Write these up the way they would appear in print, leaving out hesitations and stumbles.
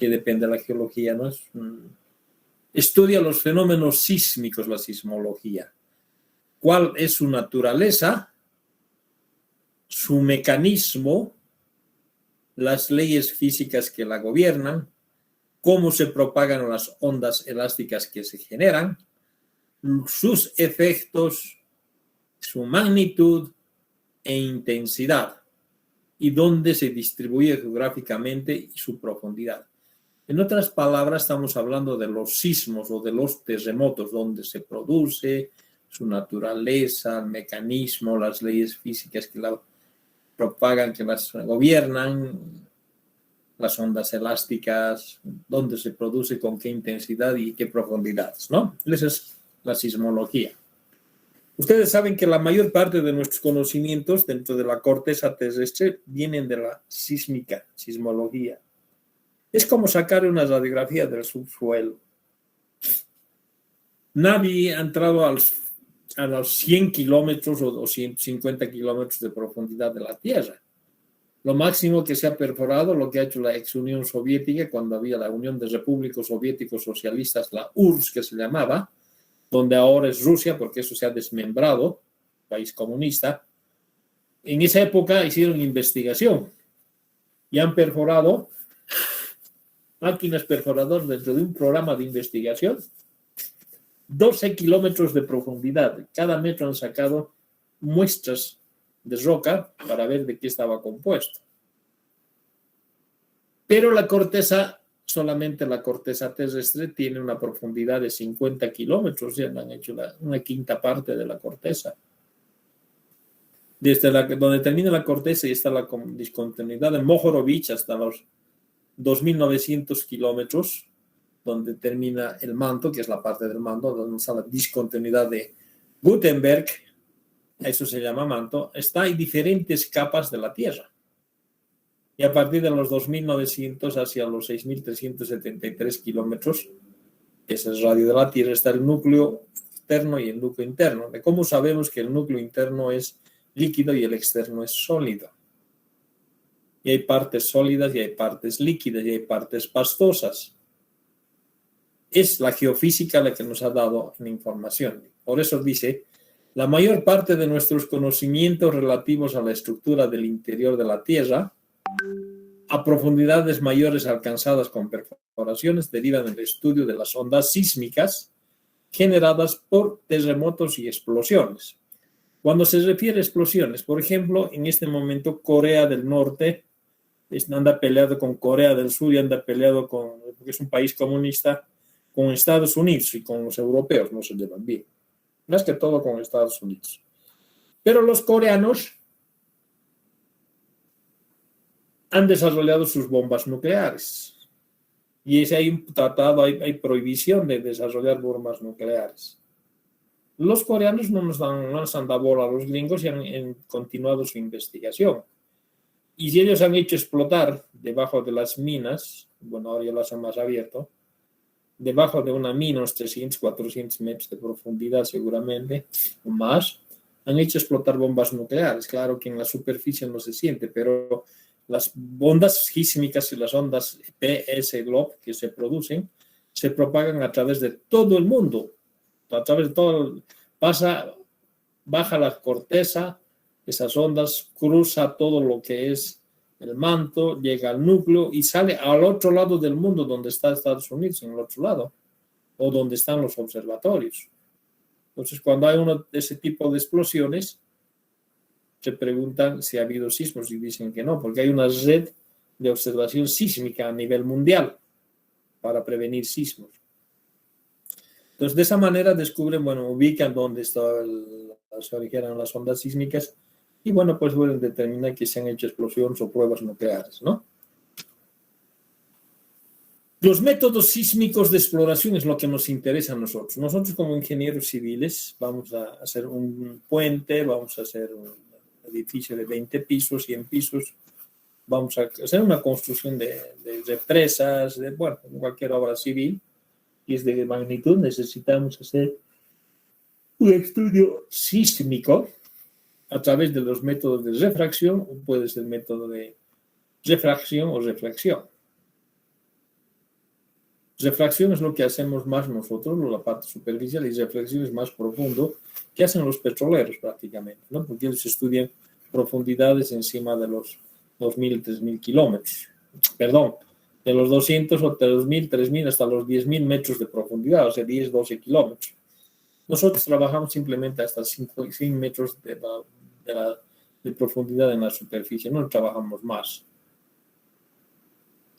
que depende de la geología, ¿no? Estudia los fenómenos sísmicos, la sismología. ¿Cuál es su naturaleza? Su mecanismo, las leyes físicas que la gobiernan, cómo se propagan las ondas elásticas que se generan, sus efectos, su magnitud e intensidad, y dónde se distribuye geográficamente y su profundidad. En otras palabras, estamos hablando de los sismos o de los terremotos, dónde se produce, su naturaleza, el mecanismo, las leyes físicas que la propagan, que las gobiernan, las ondas elásticas, dónde se produce, con qué intensidad y qué profundidades, ¿no? Esa es la sismología. Ustedes saben que la mayor parte de nuestros conocimientos dentro de la corteza terrestre vienen de la sísmica, sismología. Es como sacar una radiografía del subsuelo. Nadie ha entrado a los 100 kilómetros o 150 kilómetros de profundidad de la Tierra. Lo máximo que se ha perforado, lo que ha hecho la ex Unión Soviética, cuando había la Unión de Repúblicos Soviéticos Socialistas, la URSS que se llamaba, donde ahora es Rusia, porque eso se ha desmembrado, país comunista. En esa época hicieron investigación y han perforado máquinas perforadoras dentro de un programa de investigación, 12 kilómetros de profundidad. Cada metro han sacado muestras de roca para ver de qué estaba compuesto. Pero la corteza, solamente la corteza terrestre, tiene una profundidad de 50 kilómetros, ya han hecho una quinta parte de la corteza. Desde donde termina la corteza y está la discontinuidad de Mohorovich hasta los 2.900 kilómetros, donde termina el manto, que es la parte del manto, donde está la discontinuidad de Gutenberg, eso se llama manto, está en diferentes capas de la Tierra. Y a partir de los 2.900 hacia los 6.373 kilómetros, que es el radio de la Tierra, está el núcleo externo y el núcleo interno. ¿De cómo sabemos que el núcleo interno es líquido y el externo es sólido? Y hay partes sólidas y hay partes líquidas y hay partes pastosas. Es la geofísica la que nos ha dado la información. Por eso dice, la mayor parte de nuestros conocimientos relativos a la estructura del interior de la Tierra, a profundidades mayores alcanzadas con perforaciones, derivan del estudio de las ondas sísmicas generadas por terremotos y explosiones. Cuando se refiere a explosiones, por ejemplo, en este momento Corea del Norte anda peleado con Corea del Sur y anda peleado porque es un país comunista, con Estados Unidos y con los europeos, no se llevan bien. Más que todo con Estados Unidos. Pero los coreanos han desarrollado sus bombas nucleares. Y hay un tratado, hay prohibición de desarrollar bombas nucleares. Los coreanos no nos han dado bola a los gringos y han continuado su investigación. Y si ellos han hecho explotar debajo de las minas, bueno, ahora ya las han más abierto, debajo de una mina, unos 300, 400 metros de profundidad seguramente, o más, han hecho explotar bombas nucleares. Claro que en la superficie no se siente, pero las ondas sísmicas y las ondas PS-GLOB que se producen, se propagan a través de todo el mundo, a través de todo, baja la corteza, esas ondas, cruza todo lo que es el manto, llega al núcleo y sale al otro lado del mundo donde está Estados Unidos, en el otro lado, o donde están los observatorios. Entonces, cuando hay uno de ese tipo de explosiones, se preguntan si ha habido sismos y dicen que no, porque hay una red de observación sísmica a nivel mundial para prevenir sismos. Entonces, de esa manera descubren, ubican dónde se originan las ondas sísmicas y, pues pueden determinar que se han hecho explosiones o pruebas nucleares, ¿no? Los métodos sísmicos de exploración es lo que nos interesa a nosotros. Nosotros como ingenieros civiles vamos a hacer un puente, vamos a hacer un edificio de 20 pisos, 100 pisos, vamos a hacer una construcción de represas, cualquier obra civil, y es de magnitud, necesitamos hacer un estudio sísmico a través de los métodos de refracción, o puede ser método de refracción o reflexión. Refracción es lo que hacemos más nosotros, la parte superficial, y reflexión es más profundo, que hacen los petroleros prácticamente, ¿no? Porque ellos estudian profundidades encima de los 2.000, 3.000 kilómetros. Perdón, de los 200 o 3.000, 3.000 hasta los 10.000 metros de profundidad, o sea, 10, 12 kilómetros. Nosotros trabajamos simplemente hasta 5 metros de profundidad en la superficie, no trabajamos más.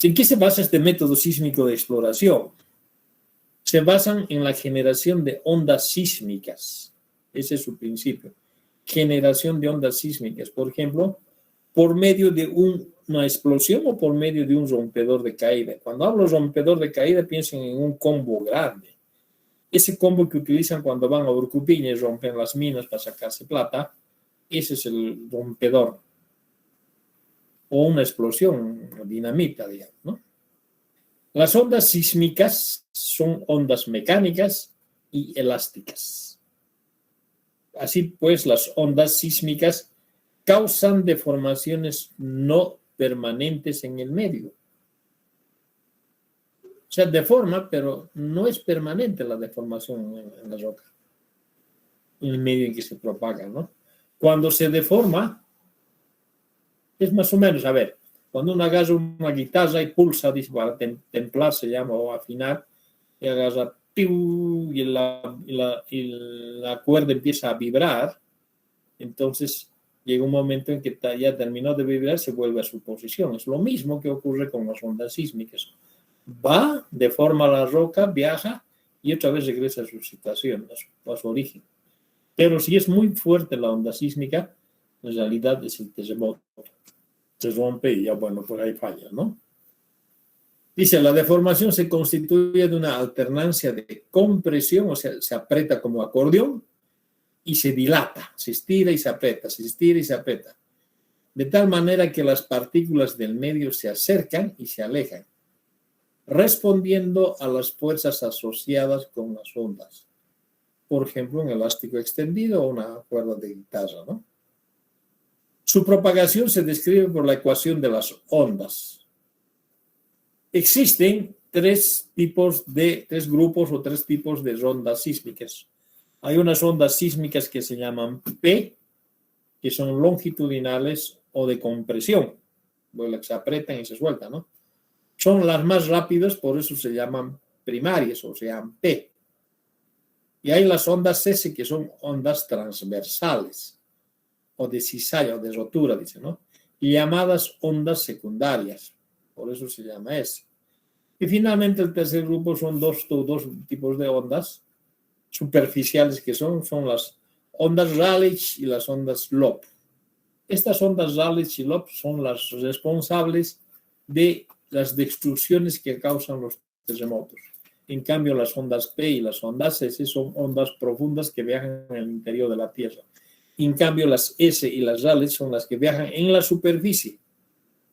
¿En qué se basa este método sísmico de exploración? Se basan en la generación de ondas sísmicas. Ese es su principio. Generación de ondas sísmicas, por ejemplo, por medio de una explosión o por medio de un rompedor de caída. Cuando hablo de rompedor de caída, piensen en un combo grande. Ese combo que utilizan cuando van a Urcupiña y rompen las minas para sacarse plata, ese es el rompedor. O una explosión, una dinamita, digamos, ¿no? Las ondas sísmicas son ondas mecánicas y elásticas. Así pues, las ondas sísmicas causan deformaciones no permanentes en el medio. O sea, deforma, pero no es permanente la deformación en la roca, en el medio en que se propaga, ¿no? Cuando se deforma, es más o menos, a ver, cuando uno agarra una guitarra y pulsa, dice, para templar se llama, o afinar, y agarra, y la cuerda empieza a vibrar, entonces llega un momento en que ya terminó de vibrar, se vuelve a su posición. Es lo mismo que ocurre con las ondas sísmicas. Va, deforma la roca, viaja y otra vez regresa a su situación, a su origen. Pero si es muy fuerte la onda sísmica, en realidad es el terremoto. Se rompe y ya, bueno, por ahí falla, ¿no? Dice, la deformación se constituye de una alternancia de compresión, o sea, se aprieta como acordeón y se dilata, se estira y se aprieta, se estira y se aprieta, de tal manera que las partículas del medio se acercan y se alejan, respondiendo a las fuerzas asociadas con las ondas. Por ejemplo, un elástico extendido o una cuerda de guitarra, ¿no? Su propagación se describe por la ecuación de las ondas. Existen tres grupos o tres tipos de ondas sísmicas. Hay unas ondas sísmicas que se llaman P, que son longitudinales o de compresión, que se apretan y se sueltan, ¿no? Son las más rápidas, por eso se llaman primarias, o sea, P. Y hay las ondas S, que son ondas transversales, o de cizalla, o de rotura, dice, ¿no? Y llamadas ondas secundarias, por eso se llama S. Y finalmente el tercer grupo son dos tipos de ondas superficiales, que son las ondas Rayleigh y las ondas Loeb. Estas ondas Rayleigh y Loeb son las responsables de las destrucciones que causan los terremotos. En cambio, las ondas P y las ondas S son ondas profundas que viajan en el interior de la Tierra. En cambio, las S y las Rayleigh son las que viajan en la superficie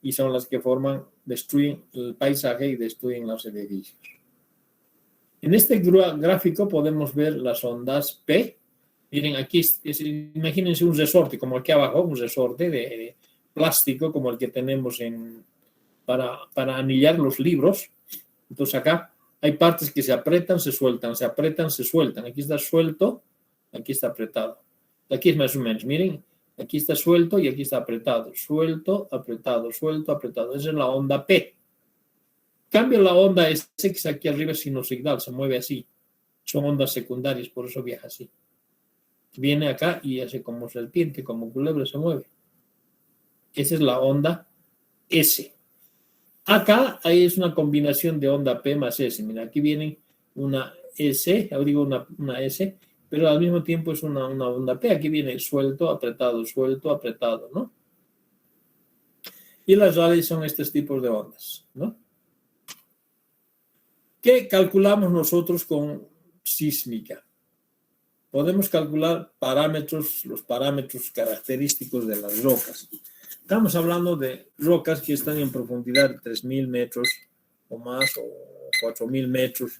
y son las que destruyen el paisaje y destruyen los edificios. En este gráfico podemos ver las ondas P. Miren, aquí imagínense un resorte, como aquí abajo, un resorte de plástico como el que tenemos para anillar los libros. Entonces acá hay partes que se apretan, se sueltan, se apretan, se sueltan. Aquí está suelto, aquí está apretado. Aquí es más o menos, miren, aquí está suelto y aquí está apretado. Suelto, apretado, suelto, apretado. Esa es la onda P. Cambia la onda S, que es aquí arriba sinusoidal, se mueve así. Son ondas secundarias, por eso viaja así. Viene acá y hace como serpiente, como culebra, se mueve. Esa es la onda S. Acá ahí es una combinación de onda P más S. Mira, aquí viene una S, ahora digo una S, pero al mismo tiempo es una onda P. Aquí viene suelto, apretado, ¿no? Y las Rayleigh son estos tipos de ondas, ¿no? ¿Qué calculamos nosotros con sísmica? Podemos calcular los parámetros característicos de las rocas. Estamos hablando de rocas que están en profundidad de 3.000 metros o más, o 4.000 metros.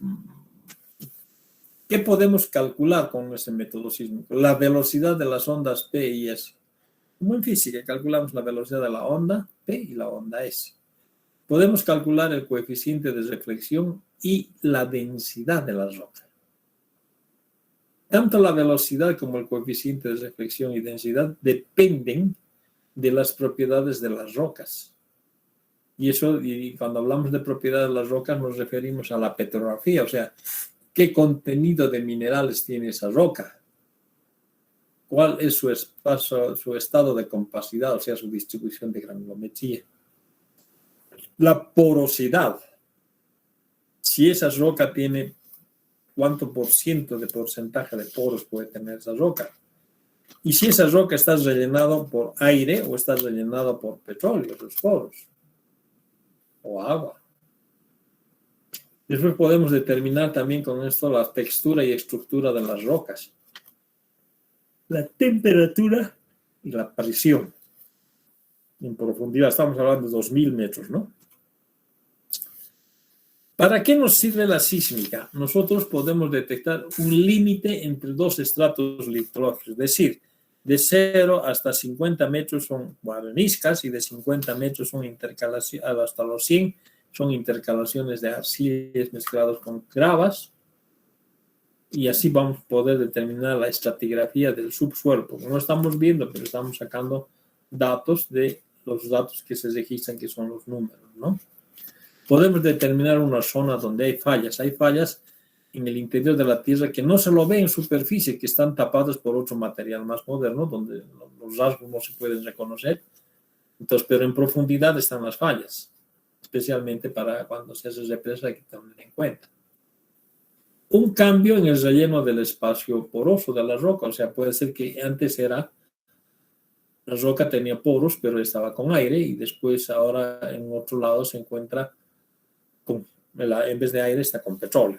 ¿Qué podemos calcular con ese método sísmico? La velocidad de las ondas P y S. Como en física, calculamos la velocidad de la onda P y la onda S. podemos calcular el coeficiente de reflexión y la densidad de la roca. Tanto la velocidad como el coeficiente de reflexión y densidad dependen de las propiedades de las rocas. Y cuando hablamos de propiedades de las rocas nos referimos a la petrografía, o sea, qué contenido de minerales tiene esa roca, cuál es su estado de compacidad, o sea, su distribución de granulometría. La porosidad, si esa roca tiene cuánto por ciento de porcentaje de poros puede tener esa roca. Y si esa roca está rellenada por aire o está rellenada por petróleo, los poros, o agua. Después podemos determinar también con esto la textura y estructura de las rocas, la temperatura y la presión. En profundidad estamos hablando de 2000 metros, ¿no? ¿Para qué nos sirve la sísmica? Nosotros podemos detectar un límite entre dos estratos litológicos, es decir, de 0 hasta 50 metros son areniscas y de 50 metros son intercalaciones, hasta los 100 son intercalaciones de arcillas mezclados con gravas, y así vamos a poder determinar la estratigrafía del subsuelo, porque no estamos viendo, pero estamos sacando datos de los datos que se registran, que son los números, ¿no? Podemos determinar una zona donde hay fallas. Hay fallas en el interior de la Tierra que no se lo ve en superficie, que están tapadas por otro material más moderno, donde los rasgos no se pueden reconocer. Entonces, pero en profundidad están las fallas, especialmente para cuando se hace represa, hay que tener en cuenta. Un cambio en el relleno del espacio poroso de la roca, o sea, puede ser que antes la roca tenía poros, pero estaba con aire, y después ahora en otro lado se encuentra en vez de aire está con petróleo.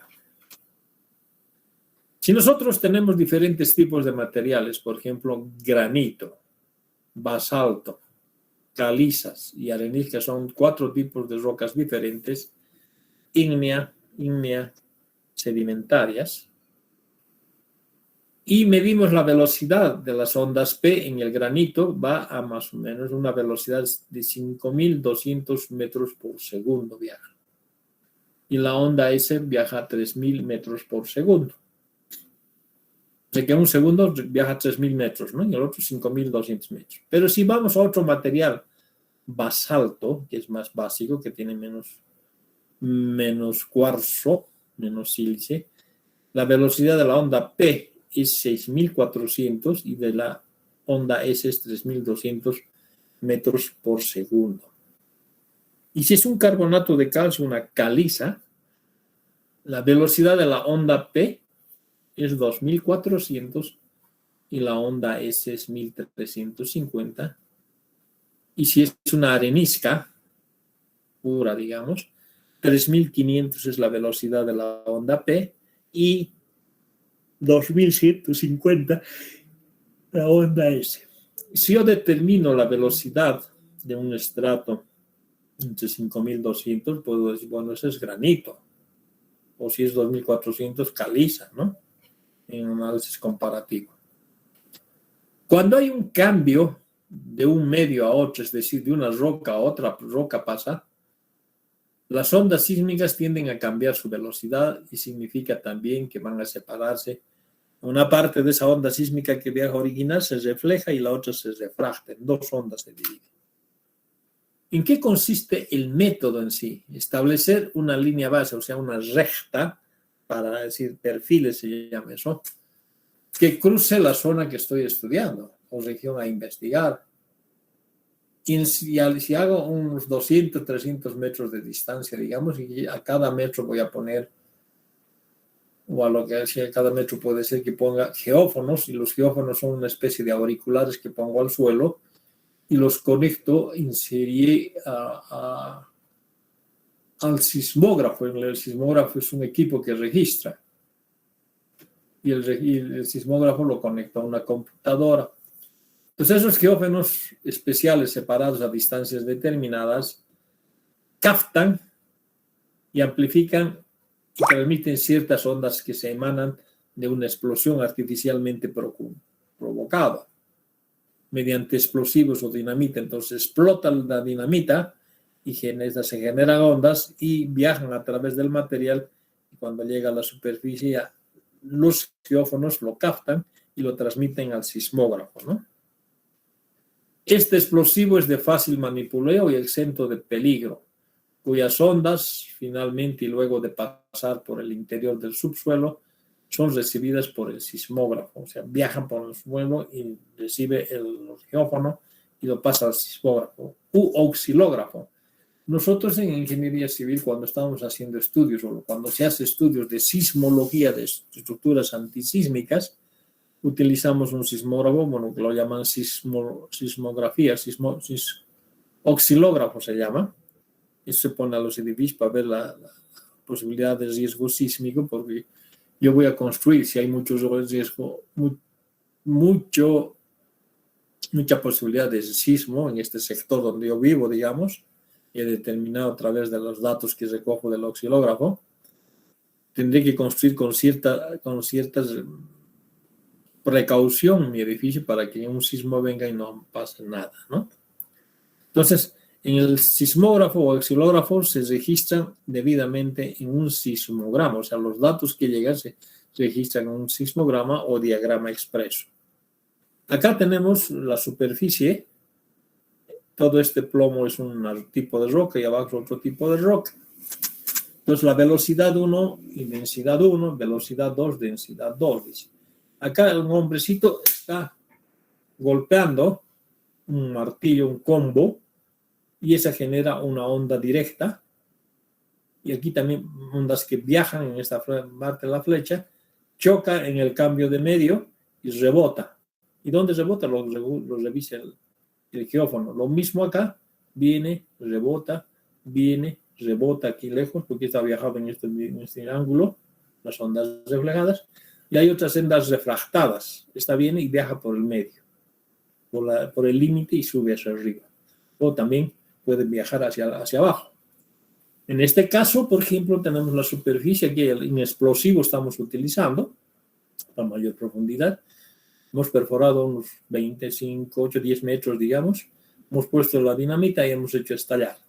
Si nosotros tenemos diferentes tipos de materiales, por ejemplo, granito, basalto, calizas y arenisca, son 4 tipos de rocas diferentes, ígnea, sedimentarias, y medimos la velocidad de las ondas P en el granito, va a más o menos una velocidad de 5.200 metros por segundo viaja. Y la onda S viaja a 3.000 metros por segundo. O sea que en un segundo viaja a 3.000 metros, ¿no? Y el otro 5.200 metros. Pero si vamos a otro material, basalto, que es más básico, que tiene menos cuarzo, menos sílice, la velocidad de la onda P es 6.400 y de la onda S es 3.200 metros por segundo. Y si es un carbonato de calcio, una caliza, la velocidad de la onda P es 2.400 y la onda S es 1.350. Y si es una arenisca pura, digamos, 3.500 es la velocidad de la onda P y 2.150 la onda S. Si yo determino la velocidad de un estrato entre 5.200, puedo decir, bueno, ese es granito. O si es 2.400, caliza, ¿no? En un análisis comparativo. Cuando hay un cambio de un medio a otro, es decir, de una roca a otra roca pasa, las ondas sísmicas tienden a cambiar su velocidad y significa también que van a separarse. Una parte de esa onda sísmica que viaja original se refleja y la otra se refracta. En 2 ondas se divide. ¿En qué consiste el método en sí? Establecer una línea base, o sea, una recta, para decir perfiles se llama eso, que cruce la zona que estoy estudiando o región a investigar. Y si hago unos 200, 300 metros de distancia, digamos, y a cada metro voy a poner, o a lo que sea, cada metro puede ser que ponga geófonos, y los geófonos son una especie de auriculares que pongo al suelo, y los conecto en serie al sismógrafo. El sismógrafo es un equipo que registra, y el sismógrafo lo conecta a una computadora. Entonces esos geófonos especiales separados a distancias determinadas captan y amplifican y transmiten ciertas ondas que se emanan de una explosión artificialmente provocada mediante explosivos o dinamita. Entonces explota la dinamita y se generan ondas y viajan a través del material, y cuando llega a la superficie los geófonos lo captan y lo transmiten al sismógrafo, ¿no? Este explosivo es de fácil manipuleo y exento de peligro, cuyas ondas, finalmente y luego de pasar por el interior del subsuelo, son recibidas por el sismógrafo, o sea, viajan por el suelo y recibe el geófono y lo pasa al sismógrafo u oscilógrafo. Nosotros en ingeniería civil, cuando estamos haciendo estudios o cuando se hace estudios de sismología de estructuras antisísmicas, utilizamos un sismógrafo, bueno, que lo llaman sismografía, oscilógrafo se llama. Eso se pone a los edificios para ver la posibilidad de riesgo sísmico, porque yo voy a construir, si hay mucho riesgo, mucha posibilidad de sismo en este sector donde yo vivo, digamos, y he determinado a través de los datos que recojo del oscilógrafo, tendré que construir con cierta precaución mi edificio para que un sismo venga y no pase nada, ¿no? Entonces, en el sismógrafo o oscilógrafo se registran debidamente en un sismograma, o sea, los datos que llegan se registran en un sismograma o diagrama expreso. Acá tenemos la superficie, todo este plomo es un tipo de roca y abajo otro tipo de roca. Entonces, la velocidad 1 y densidad 1, velocidad 2, densidad 2. Dice. Acá un hombrecito está golpeando un martillo, un combo, y esa genera una onda directa. Y aquí también ondas que viajan en esta parte de la flecha, choca en el cambio de medio y rebota. ¿Y dónde rebota? Lo revisa el geófono. Lo mismo acá, viene, rebota aquí lejos, porque está viajado en este ángulo, las ondas reflejadas, y hay otras ondas refractadas. Esta viene y viaja por el medio, por el límite y sube hacia arriba. O también puede viajar hacia abajo. En este caso, por ejemplo, tenemos la superficie que en explosivo estamos utilizando, a mayor profundidad. Hemos perforado unos 25, 8, 10 metros, digamos. Hemos puesto la dinamita y hemos hecho estallar.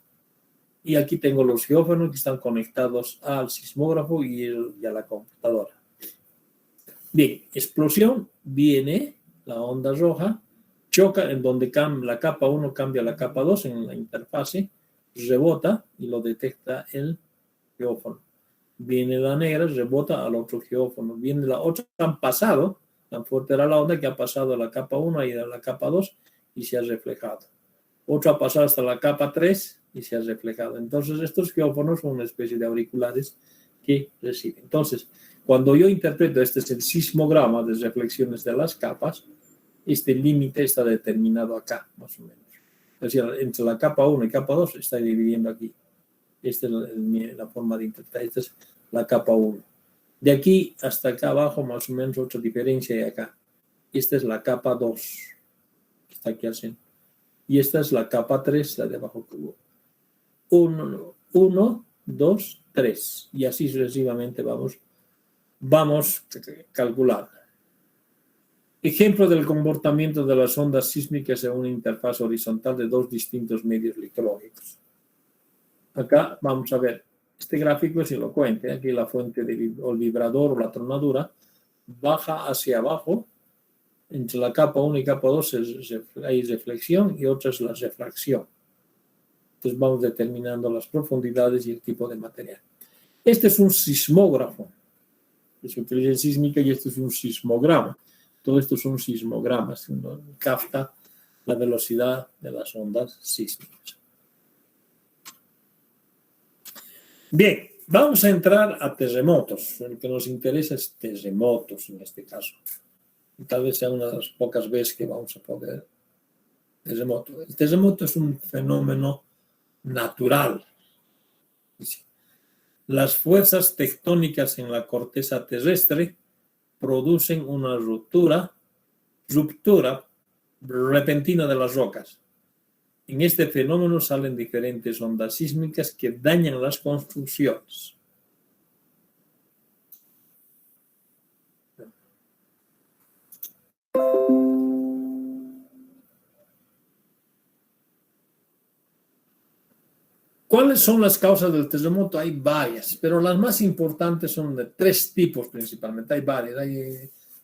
Y aquí tengo los geófonos que están conectados al sismógrafo y a la computadora. Bien, explosión, viene la onda roja, choca en donde la capa 1 cambia a la capa 2 en la interfase, rebota y lo detecta el geófono. Viene la negra, rebota al otro geófono. Viene la otra, han pasado, tan fuerte era la onda que ha pasado a la capa 1 y a la capa 2 y se ha reflejado. Otro ha pasado hasta la capa 3 y se ha reflejado. Entonces, estos geófonos son una especie de auriculares que reciben. Entonces, cuando yo interpreto, este es el sismograma de reflexiones de las capas, este límite está determinado acá, más o menos. Es decir, entre la capa 1 y capa 2 está dividiendo aquí. Esta es la forma de interpretar. Esta es la capa 1. De aquí hasta acá abajo, más o menos, otra diferencia hay acá. Esta es la capa 2, que está aquí al centro. Y esta es la capa 3, la de abajo que hubo. 1, 2, 3. Y así sucesivamente vamos calculando. Ejemplo del comportamiento de las ondas sísmicas en una interfaz horizontal de dos distintos medios litológicos. Acá vamos a ver, este gráfico es elocuente. Aquí la fuente o el vibrador o la tronadura baja hacia abajo. Entre la capa 1 y capa 2 hay reflexión y otra es la refracción. Entonces vamos determinando las profundidades y el tipo de material. Este es un sismógrafo. Se utiliza en sísmica y este es un sismograma. Todo esto son sismogramas. Uno capta la velocidad de las ondas sísmicas. Bien, vamos a entrar a terremotos. Lo que nos interesa es terremotos en este caso. Y tal vez sea una de las pocas veces que vamos a poder terremoto. El terremoto es un fenómeno natural. Las fuerzas tectónicas en la corteza terrestre producen una ruptura repentina de las rocas. En este fenómeno salen diferentes ondas sísmicas que dañan las construcciones. ¿Cuáles son las causas del terremoto? Hay varias, pero las más importantes son de 3 tipos principalmente. Hay varias.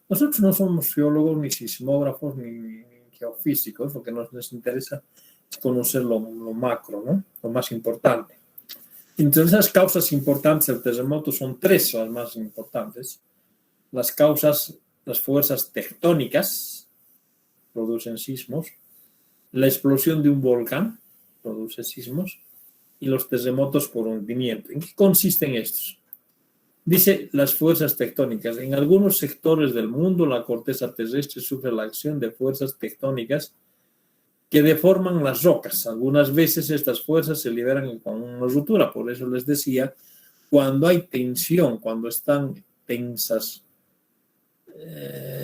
Nosotros no somos geólogos, ni sismógrafos, ni geofísicos. Lo que nos interesa es conocer lo macro, ¿no? Lo más importante. Entre esas causas importantes del terremoto son 3 las más importantes. Las fuerzas tectónicas producen sismos. La explosión de un volcán produce sismos. Y los terremotos por hundimiento. ¿En qué consisten estos? Dice las fuerzas tectónicas. En algunos sectores del mundo, la corteza terrestre sufre la acción de fuerzas tectónicas que deforman las rocas. Algunas veces estas fuerzas se liberan con una ruptura. Por eso les decía, cuando hay tensión, cuando están tensas,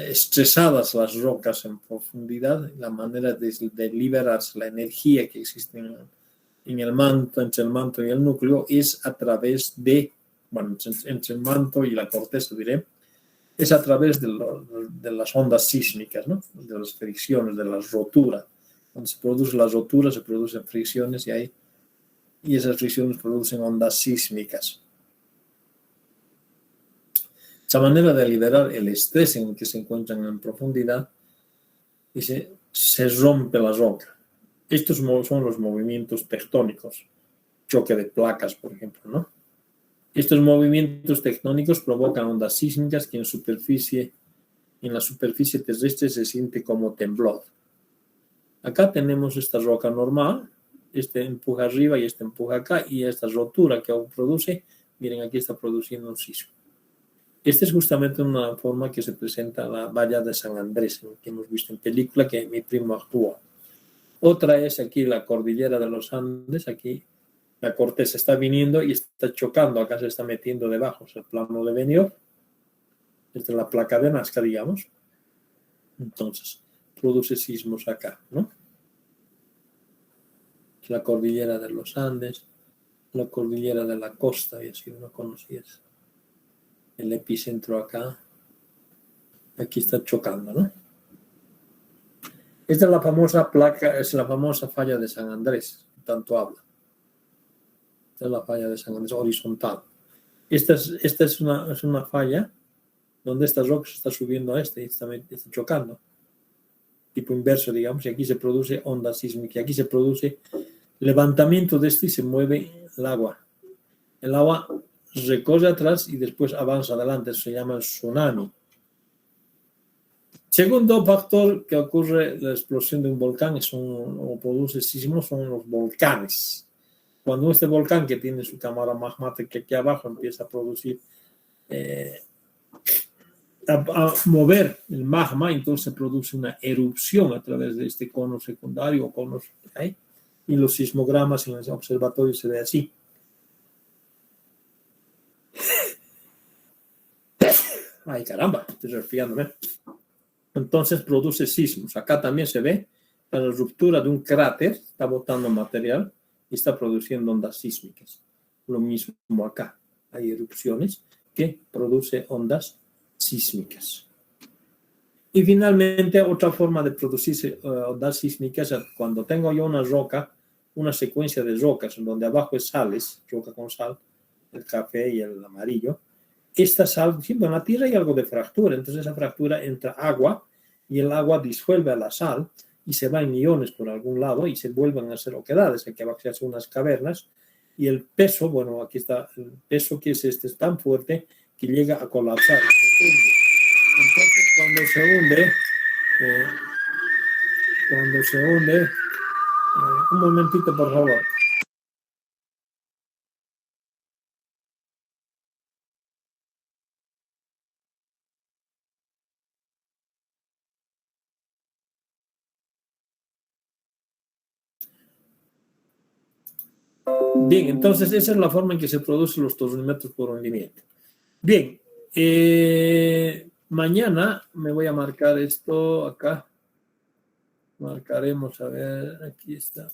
estresadas las rocas en profundidad, la manera de liberarse la energía que existe en el manto, entre el manto y el núcleo, es a través de, bueno, entre el manto y la corteza, diré, es a través de las ondas sísmicas, ¿no? De las fricciones, de las roturas. Cuando se produce la rotura, se producen fricciones y esas fricciones producen ondas sísmicas. Esa manera de liberar el estrés en el que se encuentran en profundidad, se rompe la roca. Estos son los movimientos tectónicos, choque de placas, por ejemplo, ¿no? Estos movimientos tectónicos provocan ondas sísmicas que en la superficie terrestre se siente como temblor. Acá tenemos esta roca normal, este empuja arriba y este empuja acá, y esta rotura que produce, miren, aquí está produciendo un sismo. Esta es justamente una forma que se presenta la valla de San Andrés, que hemos visto en película, que mi primo actuó. Otra es aquí la cordillera de los Andes, aquí la corteza está viniendo y está chocando, acá se está metiendo debajo, es el plano de Benioff, esta es la placa de Nazca, digamos, entonces produce sismos acá, ¿no? La cordillera de los Andes, la cordillera de la costa, y así uno conocía el epicentro acá, aquí está chocando, ¿no? Esta es la famosa placa, es la famosa falla de San Andrés, que tanto habla. Esta es la falla de San Andrés horizontal. Esta es una falla donde esta roca se está subiendo a y está chocando. Tipo inverso, digamos, y aquí se produce onda sísmica. Aquí se produce levantamiento de esto y se mueve el agua. El agua recorre atrás y después avanza adelante. Eso se llama el tsunami. Segundo factor que ocurre la explosión de un volcán o produce sismos son los volcanes. Cuando este volcán, que tiene su cámara magmática aquí abajo, empieza a producir, a mover el magma, entonces se produce una erupción a través de este cono secundario o conos que hay, y los sismogramas en el observatorio se ve así. Ay, caramba, estoy resfriándome. Entonces produce sismos. Acá también se ve la ruptura de un cráter, está botando material y está produciendo ondas sísmicas. Lo mismo acá. Hay erupciones que producen ondas sísmicas. Y finalmente, otra forma de producir ondas sísmicas es cuando tengo yo una roca, una secuencia de rocas, en donde abajo es sales, roca con sal, el café y el amarillo. Esta sal, siempre en la tierra hay algo de fractura, entonces esa fractura entra agua y el agua disuelve a la sal y se va en iones por algún lado y se vuelven a hacer oquedades. Aquí abajo se hacen unas cavernas y el peso, bueno, aquí está, el peso que es es tan fuerte que llega a colapsar. Entonces cuando se hunde, un momentito por favor. Bien, entonces esa es la forma en que se producen los tornimetros por hundimiento. Bien, mañana me voy a marcar esto acá. Marcaremos, a ver, aquí está.